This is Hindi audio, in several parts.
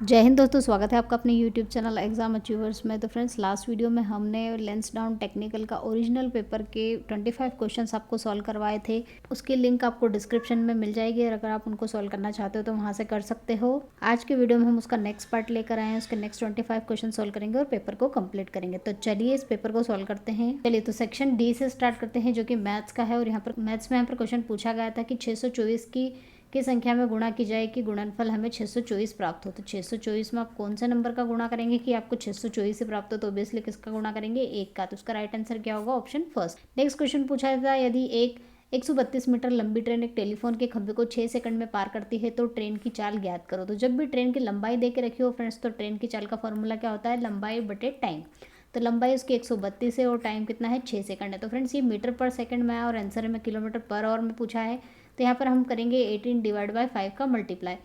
जय हिंद दोस्तों, स्वागत है आपका अपने यूट्यूब चैनल एग्जाम अचीवर्स में। तो फ्रेंड्स, लास्ट वीडियो में हमने लेंस डाउन टेक्निकल का ओरिजिनल पेपर के 25 क्वेश्चंस आपको सॉल्व करवाए थे। उसकी लिंक आपको डिस्क्रिप्शन में मिल जाएगी, अगर आप उनको सॉल्व करना चाहते हो तो वहां से कर सकते हो। आज के वीडियो में हम उसका नेक्स्ट पार्ट लेकर आए हैं, उसके नेक्स्ट 25 क्वेश्चन सॉल्व करेंगे और पेपर को कंप्लीट करेंगे। तो चलिए इस पेपर को सॉल्व करते हैं। चलिए तो सेक्शन डी से स्टार्ट करते हैं, जो कि मैथ्स का है। और यहाँ पर मैथ्स में यहाँ पर क्वेश्चन पूछा गया था कि 624 की संख्या में गुणा की जाए कि गुणनफल हमें 624 प्राप्त हो। तो 624 में आप कौन से नंबर का गुणा करेंगे कि आपको 624 से प्राप्त हो, तो ऑब्वियसली किसका गुणा करेंगे, एक का। तो उसका राइट आंसर क्या होगा, ऑप्शन फर्स्ट। नेक्स्ट क्वेश्चन पूछा था, यदि एक 132 मीटर लंबी ट्रेन एक टेलीफोन के खंभे को 6 सेकंड में पार करती है तो ट्रेन की चाल ज्ञात करो। तो जब भी ट्रेन की लंबाई दे के रखी हो फ्रेंड्स, तो ट्रेन की चाल का फॉर्मूला क्या होता है, लंबाई बटे टाइम। तो लंबाई उसकी 132 है और टाइम कितना है, 6 सेकंड है। तो फ्रेंड्स, ये मीटर पर सेकंड में आया और आंसर में किलोमीटर पर आवर में पूछा है। तो यहाँ पर हम करेंगे 18 डिवाइड बाई 5 का मल्टीप्लाई।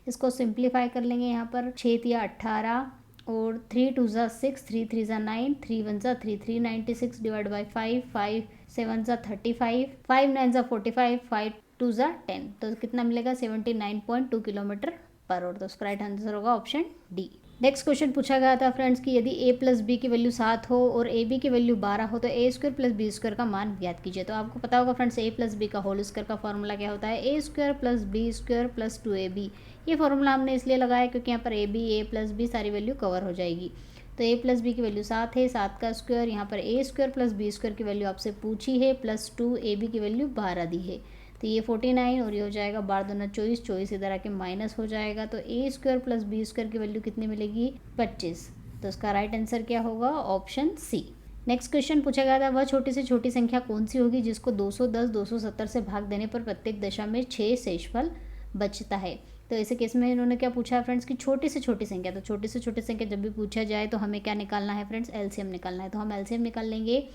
इसको सिंप्लीफाई कर लेंगे। यहाँ पर 6 तिया 18 और 3 2 ज़ा 6, 3 3 ज़ा 9, 3 1 ज़ा 3, 396 डिवाइड बाई 5, 5 7 ज़ा 35, 5 9 ज़ा 45, 5 2 ज़ा 10। तो कितना मिलेगा, 79.2 किलोमीटर पर आवर। तो उसका राइट आंसर होगा ऑप्शन डी। नेक्स्ट क्वेश्चन पूछा गया था फ्रेंड्स कि यदि a प्लस बी की वैल्यू 7 हो और ए बी की वैल्यू 12 हो तो a square plus b square का मान ज्ञात कीजिए। तो आपको पता होगा फ्रेंड्स, a प्लस बी का होल स्क्वायर का फॉर्मूला क्या होता है, a square plus b square plus 2ab। ये फॉर्मूला हमने इसलिए लगाया क्योंकि यहाँ पर ए प्लस बी सारी वैल्यू कवर हो जाएगी। तो a प्लस बी की वैल्यू 7 है, 7 का स्क्वायर, यहाँ पर a square plus b square की वैल्यू आपसे पूछी है, प्लस 2ab की वैल्यू 12 दी है। तो ये 49 और ये हो जाएगा 12 दूना 24, 24 इधर आके माइनस हो जाएगा। तो a square plus b square की वैल्यू कितनी मिलेगी, 25। तो उसका राइट आंसर क्या होगा, ऑप्शन सी। नेक्स्ट क्वेश्चन पूछा गया था, वह छोटी से छोटी संख्या कौन सी होगी जिसको 210 270 से भाग देने पर प्रत्येक दशा में 6 शेषफल बचता है। तो ऐसे केस में इन्होंने क्या पूछा है फ्रेंड्स कि छोटी से छोटी संख्या। तो छोटी से छोटी संख्या जब भी पूछा जाए तो हमें क्या निकालना है फ्रेंड्स, एलसीएम निकालना है। तो हम एलसीएम निकाल लेंगे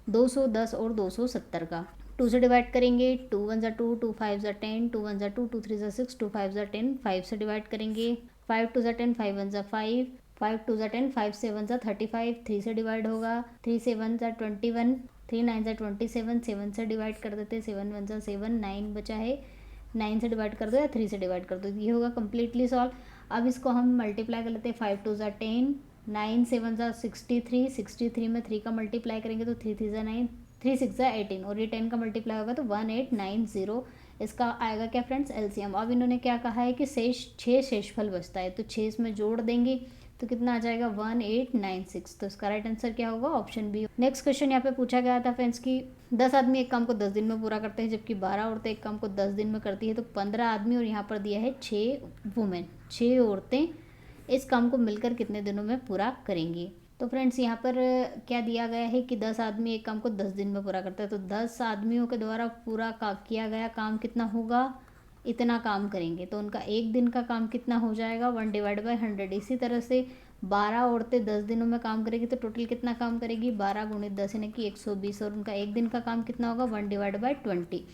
210 और 270 का। 2 से डिवाइड करेंगे, 2 1 ज़ा 2, 2 5 ज़ा 10, 2 1 ज़ा 2, 2 3 ज़ा 6, 2 5 ज़ा 10, 5 से डिवाइड करेंगे, 5 2 ज़ा 10, 5 1 ज़ा 5, 5 2 ज़ा 10, 5 7 ज़ा 35, 3 से डिवाइड होगा, 3 7 ज़ा 21, 3 9 ज़ा 27, 7 से डिवाइड कर देते, 7 1 ज़ा 7, 9 बचा है, 9 से डिवाइड कर दो या 3 से डिवाइड कर दो, ये होगा कम्प्लीटली सॉल्व। अब इसको हम मल्टीप्लाई कर लेते हैं, 5 2 ज़ा 10, 9 7 ज़ा 63, 63 में 3 का मल्टीप्लाई करेंगे तो 3 3 ज़ा 9, 3 6 ज़ा 18 और ये 10 का मल्टीप्लाई होगा तो 1890। इसका आएगा क्या फ्रेंड्स, एलसीएम। अब इन्होंने क्या कहा है कि 6 शेषफल बचता है, तो 6 इसमें जोड़ देंगे तो कितना आ जाएगा, 1896। तो इसका राइट आंसर क्या होगा, ऑप्शन बी। नेक्स्ट क्वेश्चन यहाँ पे पूछा गया था फ्रेंड्स कि 10 आदमी एक काम को 10 दिन में पूरा करते हैं जबकि 12 औरतें एक काम को 10 दिन में करती है। तो 15 आदमी और यहाँ पर दिया है 6 वुमेन, 6 औरतें इस काम को मिलकर कितने दिनों में पूरा करेंगी। तो फ्रेंड्स, यहाँ पर क्या दिया गया है कि 10 आदमी एक काम को 10 दिन में पूरा करता है। तो 10 आदमियों के द्वारा पूरा किया गया काम कितना होगा, इतना काम करेंगे। तो उनका एक दिन का काम कितना हो जाएगा, 1 डिवाइड बाई 100। इसी तरह से 12 औरतें 10 दिनों में काम करेगी तो टोटल कितना काम करेगी, 12 गुणित 10 यानी कि 120। और उनका एक दिन का काम कितना होगा, 1 डिवाइड बाई 20।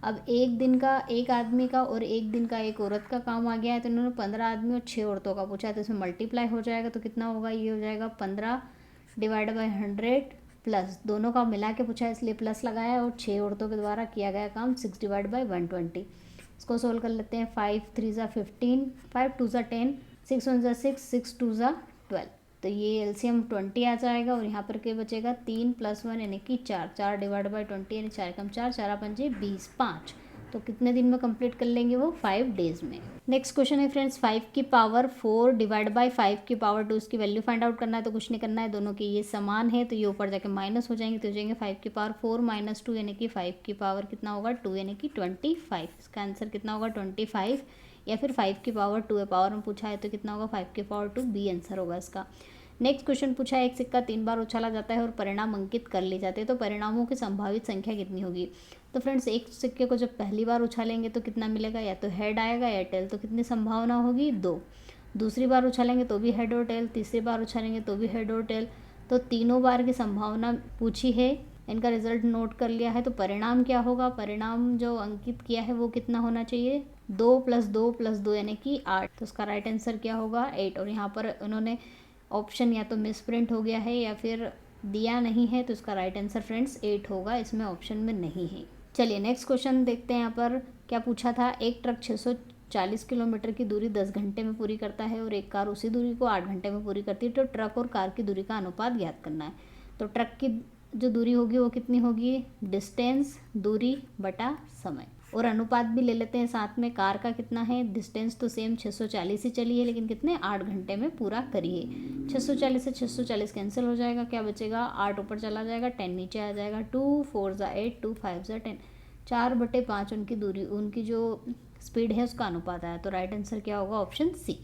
अब एक दिन का एक आदमी का और एक दिन का एक औरत का काम आ गया है, तो इन्होंने 15 आदमी और 6 औरतों का पूछा है। तो इसमें मल्टीप्लाई हो जाएगा तो कितना होगा, ये हो जाएगा 15 डिवाइड बाई 100 प्लस दोनों का मिला के पूछा है इसलिए प्लस लगाया, और 6 औरतों के द्वारा किया गया काम 6 डिवाइड बाई 120। इसको सोल्व कर लेते हैं, 5 3 ज़ा 15, 5 2 ज़ा 10, 6 1 ज़ा 6, 6 2 ज़ा 12। तो ये एलसीएम 20 आ जाएगा और यहाँ पर क्या बचेगा, 3 + 1 यानी कि 4, 4 डिवाइड बाई 20 यानी 4 कम 4, 4 पंजे 20, 5। तो कितने दिन में कंप्लीट कर लेंगे वो, 5 डेज में। नेक्स्ट क्वेश्चन है फ्रेंड्स, 5 की पावर 4 डिवाइड बाई 5 की पावर 2 इसकी वैल्यू फाइंड आउट करना है। तो कुछ नहीं करना है, दोनों के ये समान है तो ये ऊपर जाके माइनस हो जाएंगे। तो हो जाएंगे 5 की पावर 4 माइनस 2 यानी कि 5 की पावर कितना होगा, 2 यानी कि 25। इसका आंसर कितना होगा, 25, या फिर 5 की पावर 2 है, पावर में पूछा है तो कितना होगा, 5 की पावर 2, बी आंसर होगा इसका। नेक्स्ट क्वेश्चन पूछा है, एक सिक्का 3 बार उछाला जाता है और परिणाम अंकित कर लिए जाते हैं, तो परिणामों की संभावित संख्या कितनी होगी। तो फ्रेंड्स, एक सिक्के को जब पहली बार उछालेंगे तो कितना मिलेगा, या तो हेड आएगा या टेल। तो कितनी संभावना होगी, 2। दूसरी बार उछालेंगे तो भी हेड और टेल, तीसरी बार उछालेंगे तो भी हेड और टेल। तो तीनों बार की संभावना पूछी है, इनका रिजल्ट नोट कर लिया है। तो परिणाम क्या होगा, परिणाम जो अंकित किया है वो कितना होना चाहिए, 2 + 2 + 2 यानी कि 8। तो उसका राइट आंसर क्या होगा, 8। और यहाँ पर उन्होंने ऑप्शन या तो मिस प्रिंट हो गया है या फिर दिया नहीं है, तो इसका राइट आंसर फ्रेंड्स 8 होगा, इसमें ऑप्शन में नहीं है। चलिए नेक्स्ट क्वेश्चन देखते हैं। यहाँ पर क्या पूछा था, एक ट्रक 40 किलोमीटर की दूरी 10 घंटे में पूरी करता है और एक कार उसी दूरी को 8 घंटे में पूरी करती है, तो ट्रक और कार की दूरी का अनुपात ज्ञात करना है। तो ट्रक की जो दूरी होगी वो कितनी होगी, डिस्टेंस दूरी बटा समय, और अनुपात भी ले लेते हैं साथ में। कार का कितना है, डिस्टेंस तो सेम 640 ही चली है, लेकिन कितने 8 घंटे में पूरा करी है। 640 से 640 कैंसिल हो जाएगा, क्या बचेगा 8 ऊपर चला जाएगा, 10 नीचे आ जाएगा। 2 4 ज़ा 8, 2 5 ज़ा 10, 4/5 उनकी दूरी, उनकी जो स्पीड है उसका अनुपात आया। तो राइट आंसर क्या होगा, ऑप्शन सी।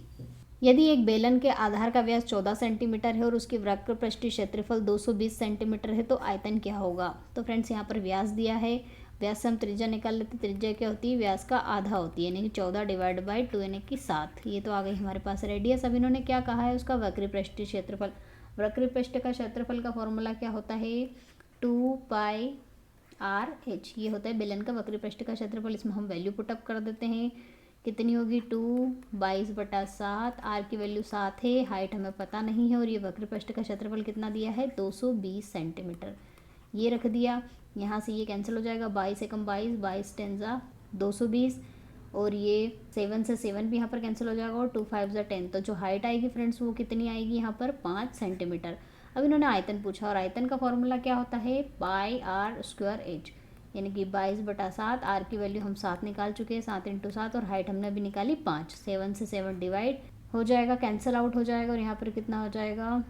यदि एक बेलन के आधार का व्यास 14 सेंटीमीटर है और उसकी वक्र पृष्ठीय क्षेत्रफल 220 सेंटीमीटर है, तो आयतन क्या होगा। तो फ्रेंड्स यहाँ पर व्यास दिया है, व्यास से हम त्रिज्या निकाल लेते हैं। त्रिज्या क्या होती है, व्यास का आधा होती है, यानी कि 14/2 यानी कि 7। ये तो आ गई हमारे पास रेडियस। अब इन्होंने क्या कहा है, उसका वक्र पृष्ठीय क्षेत्रफल। वक्र पृष्ठ का क्षेत्रफल का फॉर्मूला क्या होता है, 2πr/h। ये होता है बेलन का वक्र पृष्ठ का क्षेत्रफल। इसमें हम वैल्यू पुटअप कर देते हैं, कितनी होगी 2 22/7, आर की वैल्यू 7 है, हाइट हमें पता नहीं है, और ये वक्र पृष्ठ का क्षेत्रफल कितना दिया है 220 सेंटीमीटर। ये रख दिया, यहाँ से ये कैंसिल हो जाएगा, 22 एकम 22, 22 10 ज़ा 220, और ये 7 से 7 भी यहाँ पर कैंसिल हो जाएगा, और 2 5 ज़ा 10। तो जो हाइट आएगी फ्रेंड्स वो कितनी आएगी यहाँ पर 5 सेंटीमीटर। अब इन्होंने आयतन पूछा, और आयतन का फॉर्मूला क्या होता है, πr²h, यानी कि 22/7। आर की वैल्यू हम 7 निकाल चुके हैं, 7 × 7, और हाइट हमने अभी निकाली 5। 7 से 7 डिवाइड हो जाएगा, कैंसिल आउट हो जाएगा, और यहाँ पर कितना हो जाएगा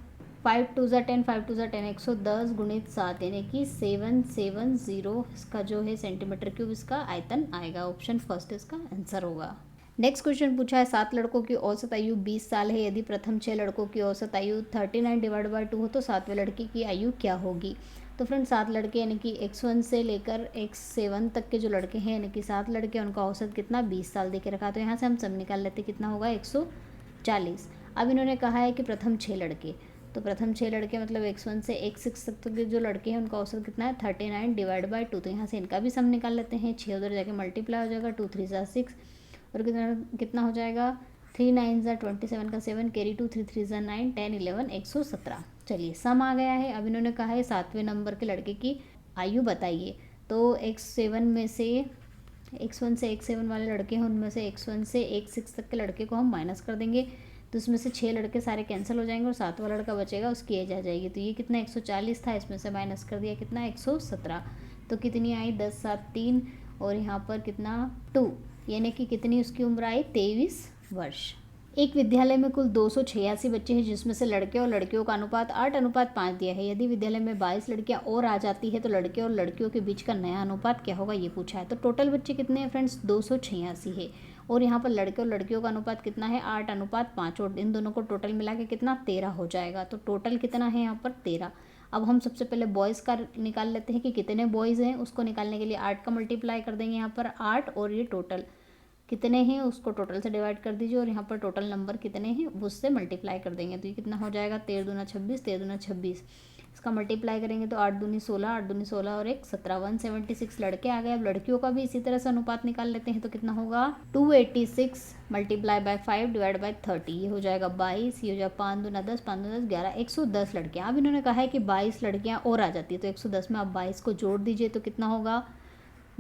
5 2 ज़ा 10, 5 2 ज़ा 10, 110 गुणित 7, यानी कि 770 इसका जो है सेंटीमीटर क्यूब इसका आयतन आएगा। ऑप्शन फर्स्ट इसका आंसर होगा। नेक्स्ट क्वेश्चन पूछा है, 7 लड़कों की औसत आयु 20 साल है। यदि प्रथम 6 लड़कों की औसत आयु 39/2 हो तो 7वें लड़के की आयु क्या होगी। तो फ्रेंड्स 7 लड़के यानी कि x1 से लेकर x7 तक के जो लड़के हैं, यानी कि 7 लड़के, उनका औसत कितना 20 साल दे के रखा। तो यहाँ से हम सब निकाल लेते, कितना होगा 140। अब इन्होंने कहा है कि प्रथम 6 लड़के, तो प्रथम 6 लड़के मतलब x1 से x6 तक के जो लड़के हैं उनका औसत कितना है 39/2। तो यहाँ से इनका भी सम निकाल लेते हैं, 6 उधर जाके मल्टीप्लाई हो जाएगा, 2 3 ज़ा 6, और कितना हो जाएगा 3 9 ज़ा 27 का 7, कैरी 2 3 3 ज़ा 9, 10 11 117। चलिए सम आ गया है। अब इन्होंने कहा है 7वें नंबर के लड़के की आयु बताइए। तो x7 में से x1 से x7 वाले लड़के हैं, उनमें से x1 से x6 तक के लड़के को हम माइनस कर देंगे, तो उसमें से 6 लड़के सारे कैंसिल हो जाएंगे, और 7वां लड़का बचेगा, उसकी एज आ जाएगी। तो ये कितना 140 था, इसमें से माइनस कर दिया, कितना 117। तो कितनी आई 10 7 3, और यहाँ पर कितना 2, यानी कि कितनी उसकी उम्र आई 23 वर्ष। एक विद्यालय में कुल 286 बच्चे हैं, जिसमें से लड़के और लड़कियों का अनुपात 8:5 दिया है। यदि विद्यालय में 22 लड़कियां और आ जाती है तो लड़के और लड़कियों के बीच का नया अनुपात क्या होगा, ये पूछा है। तो टोटल बच्चे कितने हैं फ्रेंड्स 286 है, और यहाँ पर लड़के और लड़कियों का अनुपात कितना है 8:5, और इन दोनों को टोटल मिला के कितना 13 हो जाएगा। तो टोटल कितना है यहाँ पर 13। अब हम सबसे पहले बॉयज़ का निकाल लेते हैं कि कितने बॉयज़ हैं। उसको निकालने के लिए 8 का मल्टीप्लाई कर देंगे यहाँ पर 8, और ये टोटल कितने हैं उसको टोटल से डिवाइड कर दीजिए, और यहाँ पर टोटल नंबर कितने हैं उससे मल्टीप्लाई कर देंगे। तो ये कितना हो जाएगा 13 दूना 26, 13 दूना 26, इसका मल्टीप्लाई करेंगे तो 8 दूनी 16, 8 दूनी 16 और 1 17, 176 लड़के आ गए। अब लड़कियों का भी इसी तरह से अनुपात निकाल लेते हैं, तो कितना होगा 286 मल्टीप्लाई बाय 5 डिवाइड बाय 30, ये हो जाएगा 22, ये हो जाएगा 5 दूना 10, 5 दूना 10 11, 110 लड़कियाँ। अब इन्होंने कहा है कि 22 लड़कियाँ और आ जाती है, तो 110 में आप 22 को जोड़ दीजिए, तो कितना होगा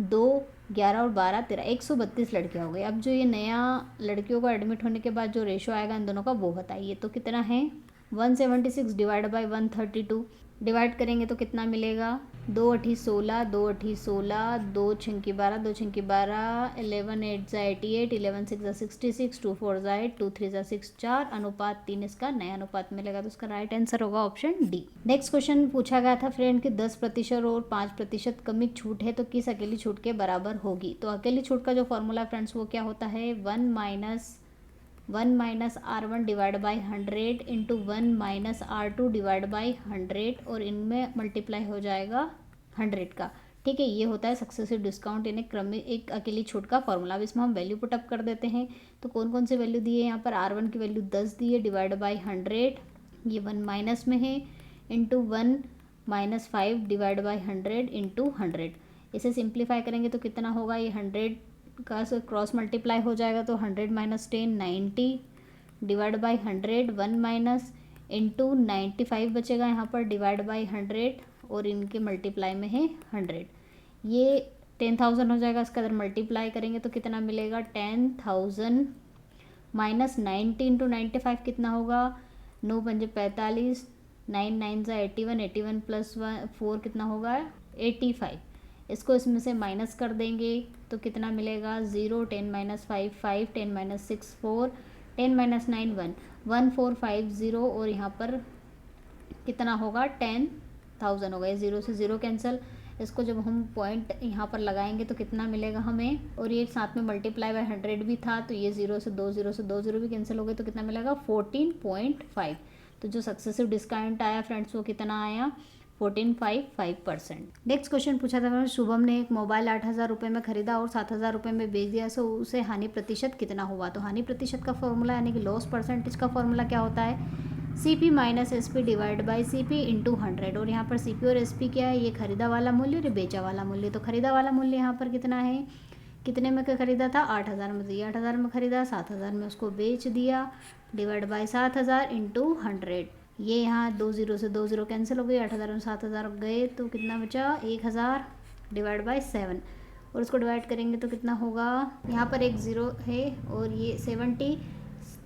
2 11 और 12 13, 132 लड़कियाँ हो गई। अब जो ये नया लड़कियों को एडमिट होने के बाद जो रेशो आएगा इन दोनों का वो बताइए। तो कितना है 176 डिवाइड बाई 132, डिवाइड करेंगे तो कितना मिलेगा 2 8 16, 2 8 16, 2 6 12, 2 6 12, 11 8 ज़ा 88, 11 6 ज़ा 66, 2 4 ज़ा 8, 2 3 ज़ा 6, 4 अनुपात 3 इसका नया अनुपात मिलेगा। तो इसका राइट आंसर होगा ऑप्शन डी। नेक्स्ट क्वेश्चन पूछा गया था फ्रेंड कि 10% और 5% कमिक छूट है तो किस अकेली छूट के बराबर होगी। तो अकेली छूट का जो फॉर्मूला फ्रेंड्स वो क्या होता है 1 minus R1 divide by 100 into 1 minus R2 divide by 100, और इनमें मल्टीप्लाई हो जाएगा 100 का। ठीक है, ये होता है सक्सेसिव डिस्काउंट यानी क्रमिक एक अकेली छूट का फॉर्मूला। अब इसमें हम वैल्यू पुटअप कर देते हैं। तो कौन कौन से वैल्यू दिए यहाँ पर R1 की वैल्यू 10 दी है डिवाइड बाई 100, ये 1 माइनस में है, into 1 minus 5 divide by 100 into 100। इसे सिंप्लीफाई करेंगे तो कितना होगा ये 100 का क्रॉस मल्टीप्लाई हो जाएगा, तो 100 minus 10 90 divide by 100, 1 minus into 95 बचेगा यहाँ पर डिवाइड बाई 100, और इनके मल्टीप्लाई में है 100। ये 10,000 हो जाएगा, इसका अगर मल्टीप्लाई करेंगे तो कितना मिलेगा 10,000 माइनस 90 इंटू 95 कितना होगा 9 पंजे 45, 9 9 ज़ा 81, 81 प्लस 4 कितना होगा 85। इसको इसमें से माइनस कर देंगे तो कितना मिलेगा 0, 10 माइनस 5 5, 10 माइनस 6 4, 10 माइनस 9 1, 1450 और यहाँ पर कितना होगा 10,000 होगा। ये 0 से 0 कैंसिल, इसको जब हम पॉइंट यहाँ पर लगाएंगे तो कितना मिलेगा हमें, और ये साथ में मल्टीप्लाई बाय 100 भी था तो ये 0 से 2 0 से 2 0 भी कैंसिल हो गए तो कितना मिलेगा 14.5। तो जो सक्सेसिव डिस्काउंट आया फ्रेंड्स वो कितना आया 14.55%। नेक्स्ट क्वेश्चन पूछा था फ्रेंड्स, शुभम ने एक मोबाइल 8,000 रुपये में खरीदा और 7,000 रुपये में बेच दिया, सो उसे हानि प्रतिशत कितना हुआ। तो हानि प्रतिशत का फॉर्मूला यानी कि लॉस परसेंटेज का फॉर्मूला क्या होता है, CP minus SP divide by CP into 100। और यहाँ पर CP और SP क्या है, ये खरीदा वाला मूल्य और ये बेचा वाला मूल्य। तो खरीदा वाला मूल्य यहाँ पर कितना है, कितने में खरीदा था 8,000 में, तो ये 8,000 में खरीदा, 7,000 में उसको बेच दिया, डिवाइड बाई 7,000 इंटू 100। ये यहाँ 2 0 से 2 0 कैंसिल हो गई, 8,000 में 7,000 गए तो कितना बचा 1,000 डिवाइड बाई 7, और इसको डिवाइड करेंगे तो कितना होगा, यहाँ पर एक ज़ीरो है और ये 70,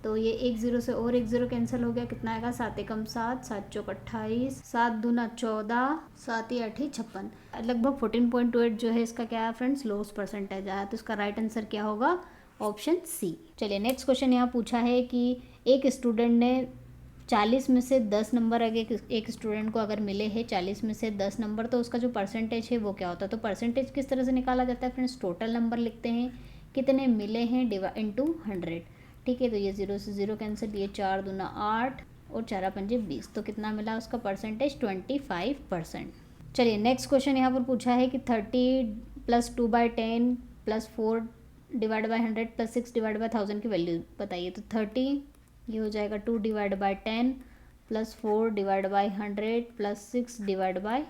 तो ये 1 0 से और 1 0 कैंसिल हो गया, कितना आएगा 7 एकम 7, 7 चौक 28, 7 दूना 14, 7 ही 8 56, लगभग 14.28 जो है इसका क्या है फ्रेंड्स लॉस परसेंटेज आया। तो इसका राइट आंसर क्या होगा ऑप्शन सी। चलिए नेक्स्ट क्वेश्चन यहाँ पूछा है कि एक स्टूडेंट ने 40 में से 10 नंबर, अगर एक स्टूडेंट को अगर मिले हैं 40 में से 10 नंबर तो उसका जो परसेंटेज है वो क्या होता है। तो परसेंटेज किस तरह से निकाला जाता है फ्रेंड्स, टोटल नंबर लिखते हैं कितने मिले हैं इंटू 100, ठीक है। तो ये 0 से 0 कैंसिल, ये 4 दूना 8 और 4 पंजे 20, तो कितना मिला उसका परसेंटेज 25%। चलिए नेक्स्ट क्वेश्चन यहाँ पर पूछा है कि 30 plus 2/10 plus 4 divide by 100 plus 6 divide by 1000 की वैल्यू बताइए। तो 30 ये हो जाएगा 2 divide by 10 plus 4 divide by 100 plus 6 divide by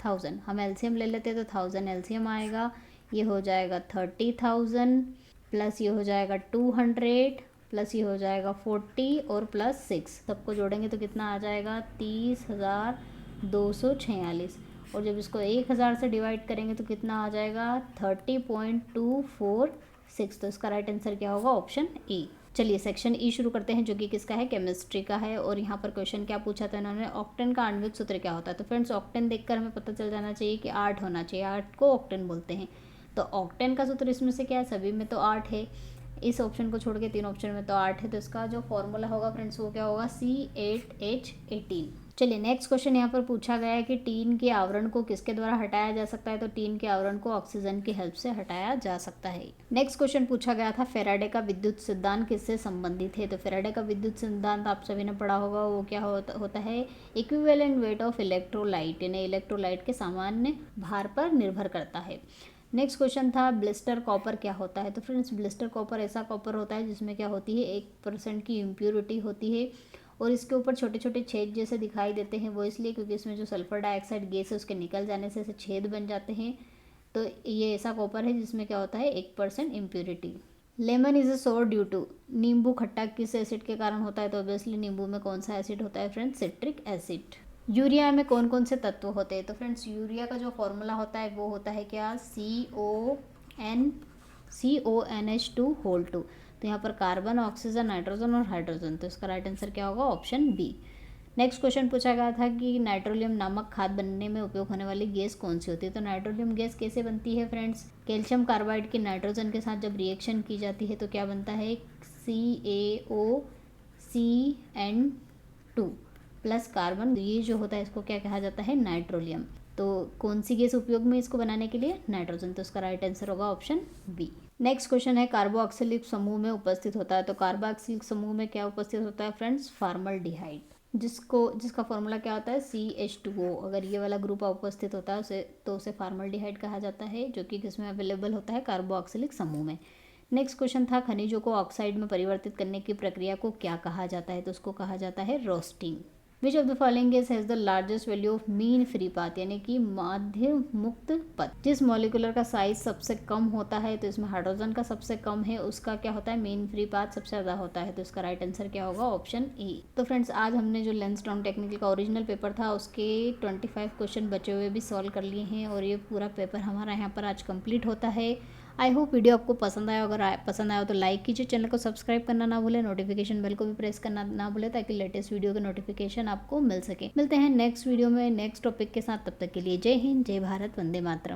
1000। हम एलसीएम ले लेते हैं तो 1000 एलसीएम आएगा, ये हो जाएगा 30,000 प्लस ये हो जाएगा 200 प्लस ये हो जाएगा 40 और प्लस 6, सबको जोड़ेंगे तो कितना आ जाएगा 30,246, और जब इसको 1000 से डिवाइड करेंगे तो कितना आ जाएगा 30.246। तो इसका राइट आंसर क्या होगा ऑप्शन ए। चलिए सेक्शन ई शुरू करते हैं जो कि किसका है, केमिस्ट्री का है। और यहाँ पर क्वेश्चन क्या पूछा था इन्होंने, ऑक्टेन का आणविक सूत्र क्या होता है। तो फ्रेंड्स ऑक्टेन देखकर हमें पता चल जाना चाहिए कि 8 होना चाहिए, 8 को ऑक्टेन बोलते हैं। तो ऑक्टेन का सूत्र इसमें से क्या है, सभी में तो 8 है, इस ऑप्शन को छोड़ के 3 ऑप्शन में तो 8 है, तो इसका जो फॉर्मूला होगा फ्रेंड्स वो क्या होगा C8H18। चलिए नेक्स्ट क्वेश्चन यहाँ पर पूछा गया है कि टीन के आवरण को किसके द्वारा हटाया जा सकता है। तो टीन के आवरण को ऑक्सीजन की हेल्प से हटाया जा सकता है। नेक्स्ट क्वेश्चन पूछा गया था फेराडे का विद्युत सिद्धांत किससे संबंधित है। तो फेराडे का विद्युत सिद्धांत आप सभी ने पढ़ा होगा, वो क्या होता है इक्विवेलेंट वेट ऑफ इलेक्ट्रोलाइट, यानी इलेक्ट्रोलाइट के सामान्य भार पर निर्भर करता है। नेक्स्ट क्वेश्चन था ब्लिस्टर कॉपर क्या होता है। तो फ्रेंड्स ब्लिस्टर कॉपर ऐसा कॉपर होता है जिसमें क्या होती है 1% की इम्प्योरिटी होती है, और इसके ऊपर छोटे छोटे छेद जैसे दिखाई देते हैं, वो इसलिए क्योंकि इसमें जो सल्फर डाइऑक्साइड गैस है उसके निकल जाने से ऐसे छेद बन जाते हैं। तो ये ऐसा कॉपर है जिसमें क्या होता है 1% इम्प्योरिटी। लेमन इज अ सोर ड्यू टू, नींबू खट्टा किस एसिड के कारण होता है। तो ऑब्वियसली नींबू में कौन सा एसिड होता है फ्रेंड्स, सिट्रिक एसिड। यूरिया में कौन कौन से तत्व होते हैं। तो फ्रेंड्स यूरिया का जो फॉर्मूला होता है वो होता है क्या CONH2 तो यहाँ पर कार्बन, ऑक्सीजन, नाइट्रोजन और हाइड्रोजन। तो इसका राइट आंसर क्या होगा ऑप्शन बी। नेक्स्ट क्वेश्चन पूछा गया था कि नाइट्रोलियम नामक खाद बनने में उपयोग होने वाली गैस कौन सी होती है। तो नाइट्रोलियम गैस कैसे बनती है फ्रेंड्स, कैल्शियम कार्बाइड की नाइट्रोजन के साथ जब रिएक्शन की जाती है तो क्या बनता है CaOCN2 प्लस कार्बन, ये जो होता है इसको क्या कहा जाता है नाइट्रोलियम। तो कौन सी गैस उपयोग में इसको बनाने के लिए, नाइट्रोजन। तो इसका राइट आंसर होगा ऑप्शन बी। नेक्स्ट क्वेश्चन है कार्बोक्सिलिक समूह में उपस्थित होता है। तो कार्बोक्सिलिक समूह में क्या उपस्थित होता है फ्रेंड्स, फॉर्मल्डिहाइड, जिसका फॉर्मूला क्या होता है CH2O। अगर ये वाला ग्रुप उपस्थित होता है उसे फॉर्मल्डिहाइड कहा जाता है, जो कि किसमें अवेलेबल होता है कार्बोक्सिलिक समूह में। नेक्स्ट क्वेश्चन था खनिजों को ऑक्साइड में परिवर्तित करने की प्रक्रिया को क्या कहा जाता है। तो उसको कहा जाता है roasting. Which of the following gas has the largest value of mean free path, यानी कि माध्य मुक्त पथ। जिस मॉलिक्यूलर का साइज सबसे कम होता है, तो इसमें हाइड्रोजन का सबसे कम है, उसका क्या होता है, मीन फ्री पाथ सबसे ज़्यादा होता है। तो इसका राइट आंसर क्या होगा, ऑप्शन ई। तो फ्रेंड्स आज हमने जो लेंसडाउन टेक्निकल का ओरिजिनल पेपर था उसके 25 क्वेश्चन बचे हुए भी सॉल्व कर लिए हैं और ये पूरा पेपर हमारा यहाँ पर आज कंप्लीट होता है। आई होप वीडियो आपको पसंद आया, अगर पसंद आया हो तो लाइक कीजिए, चैनल को सब्सक्राइब करना ना भूलें, नोटिफिकेशन बेल को भी प्रेस करना ना भूलें ताकि लेटेस्ट वीडियो के नोटिफिकेशन आपको मिल सके। मिलते हैं नेक्स्ट वीडियो में नेक्स्ट टॉपिक के साथ, तब तक के लिए जय हिंद, जय भारत, वंदे मातरम।